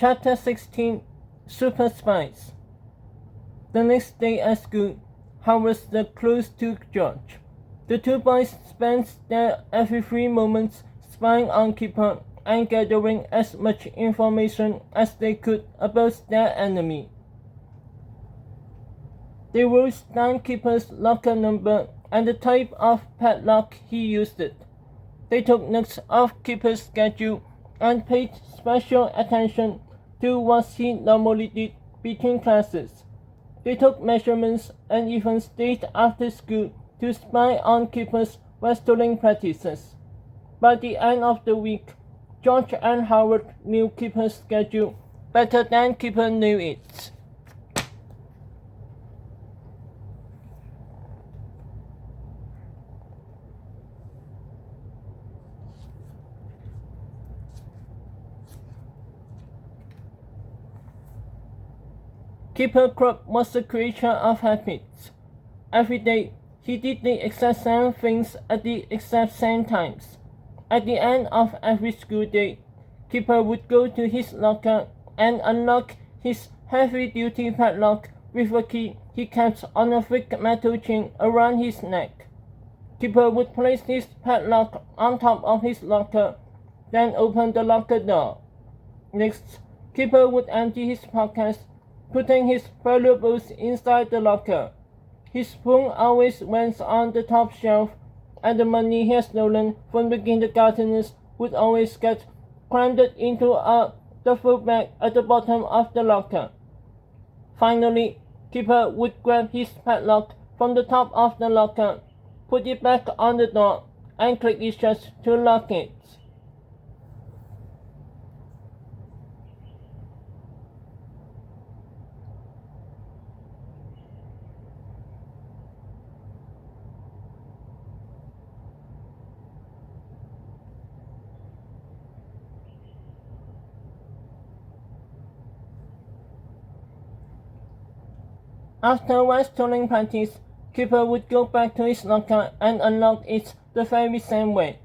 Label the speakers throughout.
Speaker 1: Chapter 16 Super Spies. The next day at school, Howard stood close to George. The two boys spent their every few moments spying on Keeper and gathering as much information as they could about their enemy. They wrote down Keeper's locker number and the type of padlock he used. They took notes of Keeper's schedule and paid special attention to what he normally did between classes. They took measurements and even stayed after school to spy on Keeper's wrestling practices. By the end of the week, George and Howard knew Keeper's schedule better than Keeper knew it. Keeper Crop was a creature of habits. Every day, he did the exact same things at the exact same times. At the end of every school day, Keeper would go to his locker and unlock his heavy-duty padlock with a key he kept on a thick metal chain around his neck. Keeper would place his padlock on top of his locker, then open the locker door. Next, Keeper would empty his pockets, putting his valuables inside the locker. His spoon always went on the top shelf, and the money he had stolen from the kindergarteners would always get crammed into a duffel bag at the bottom of the locker. Finally, Keeper would grab his padlock from the top of the locker, put it back on the door, and click it shut to lock it. After one stolen practice, Keeper would go back to his locker and unlock it the very same way.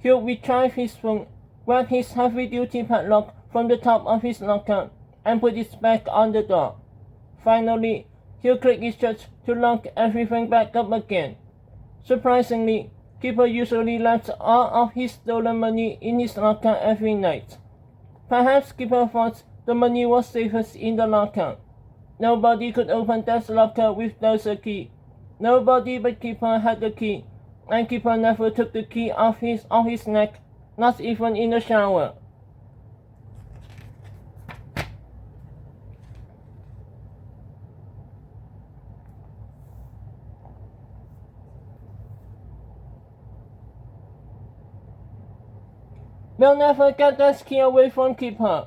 Speaker 1: He would retrieve his phone, grab his heavy-duty padlock from the top of his locker, and put it back on the door. Finally, he would click it shut to lock everything back up again. Surprisingly, Keeper usually left all of his stolen money in his locker every night. Perhaps Keeper thought the money was safest in the locker. Nobody could open that locker without a key. Nobody but Keeper had the key, and Keeper never took the key off his neck, not even in the shower. "We'll never get that key away from Keeper,"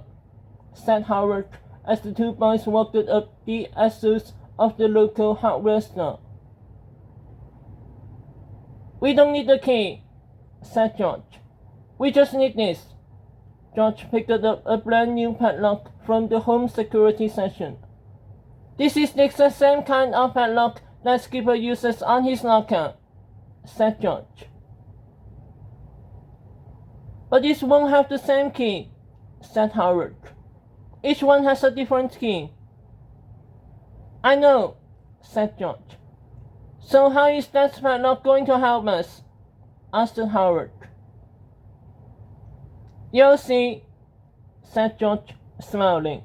Speaker 1: said Howard as the two boys walked up the aisles of the local hardware store. "We don't need the key," said George. "We just need this." George picked up a brand new padlock from the home security section. "This is the exact same kind of padlock that Keeper uses on his locker," said George. "But this won't have the same key," said Howard. "Each one has a different key." "I know," said George. "So how is that padlock going to help us?" asked Howard. "You'll see," said George, smiling.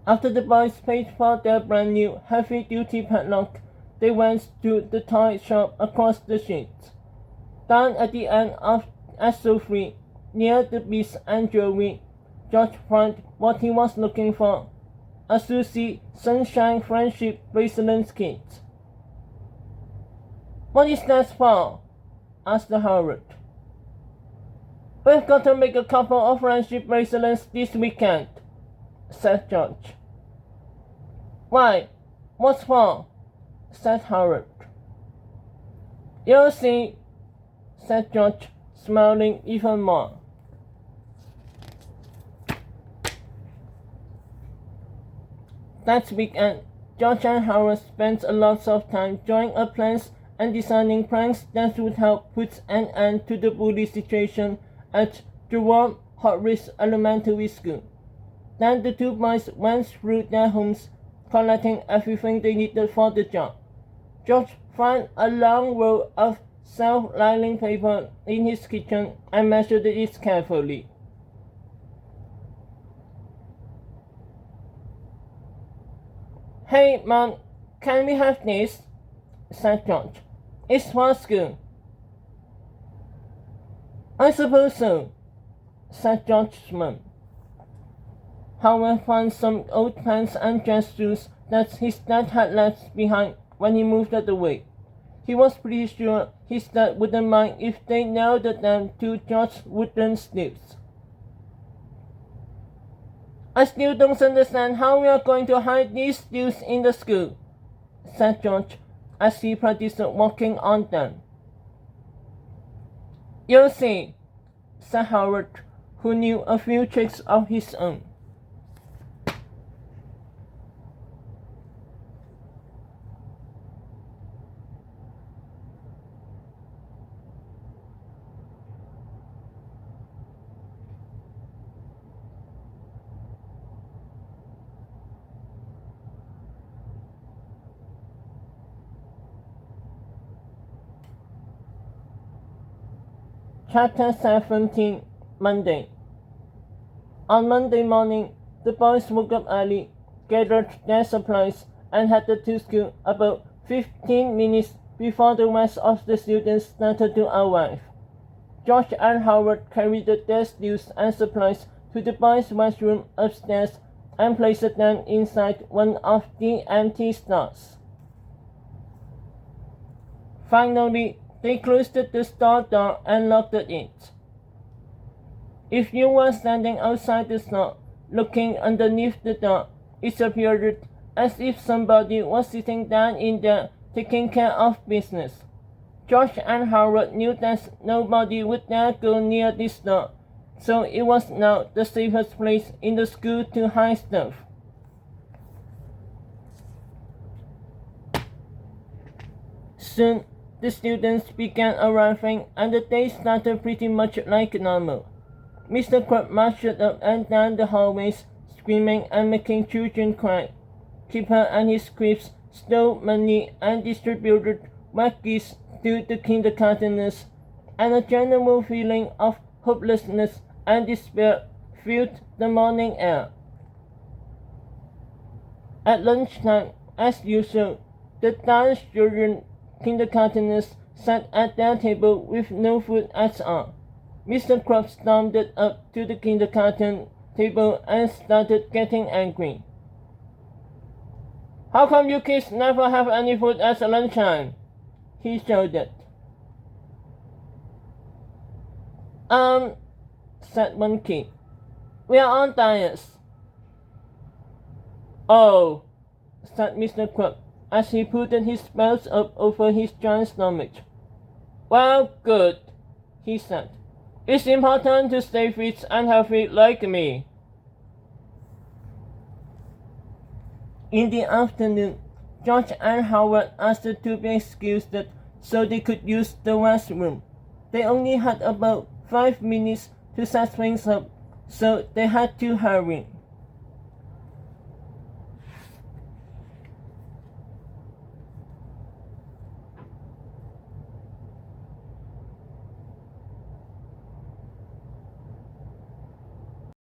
Speaker 1: After the boys paid for their brand new heavy-duty padlock, they went to the toy shop across the street. Down at the end of aisle 3, near the beads and jewelry, George found what he was looking for: a Susie Sunshine Friendship Bracelet kit. "What is that for?" asked Howard. "We've got to make a couple of friendship bracelets this weekend," said George. "Why? What for?" said Howard. "You'll see," said George, smiling even more. That weekend, George and Howard spent a lot of time drawing up plans and designing pranks that would help put an end to the bully situation at Jerome Horwitz Elementary School. Then the two boys went through their homes, collecting everything they needed for the job. George found a long roll of self-lining paper in his kitchen and measured it carefully. "Hey, Mom, can we have this?" said George. "It's for school." "I suppose so," said George's mom. Howard found some old pants and dress shoes that his dad had left behind when he moved away. He was pretty sure his dad wouldn't mind if they nailed them to George's wooden stilts. "I still don't understand how we are going to hide these stilts in the school," said George as he practiced walking on them. "You'll see," said Howard, who knew a few tricks of his own. Chapter 17, Monday. On Monday morning, the boys woke up early, gathered their supplies, and headed to school about 15 minutes before the rest of the students started to arrive. George and Howard carried their stilts and supplies to the boys' restroom upstairs and placed them inside one of the empty stalls. Finally, they closed the stall door and locked it. If you were standing outside the stall, looking underneath the door, it appeared as if somebody was sitting down in there taking care of business. George and Howard knew that nobody would dare go near this door, so it was now the safest place in the school to hide stuff. Soon, the students began arriving, and the day started pretty much like normal. Mr. Crab marched up and down the hallways, screaming and making children cry. Kipper and his creeps stole money and distributed waggies to the kindergarteners, and a general feeling of hopelessness and despair filled the morning air. At lunchtime, as usual, the downtrodden kindergarteners sat at their table with no food at all. Mr. Crab stormed up to the kindergarten table and started getting angry. "How come you kids never have any food at lunchtime?" he shouted. Said one kid. "We are on diets." "Oh," said Mr. Crab as he put his belts up over his giant stomach. "Well, good," he said. "It's important to stay fit and healthy like me." In the afternoon, George and Howard asked to be excused so they could use the restroom. They only had about 5 minutes to set things up, so they had to hurry.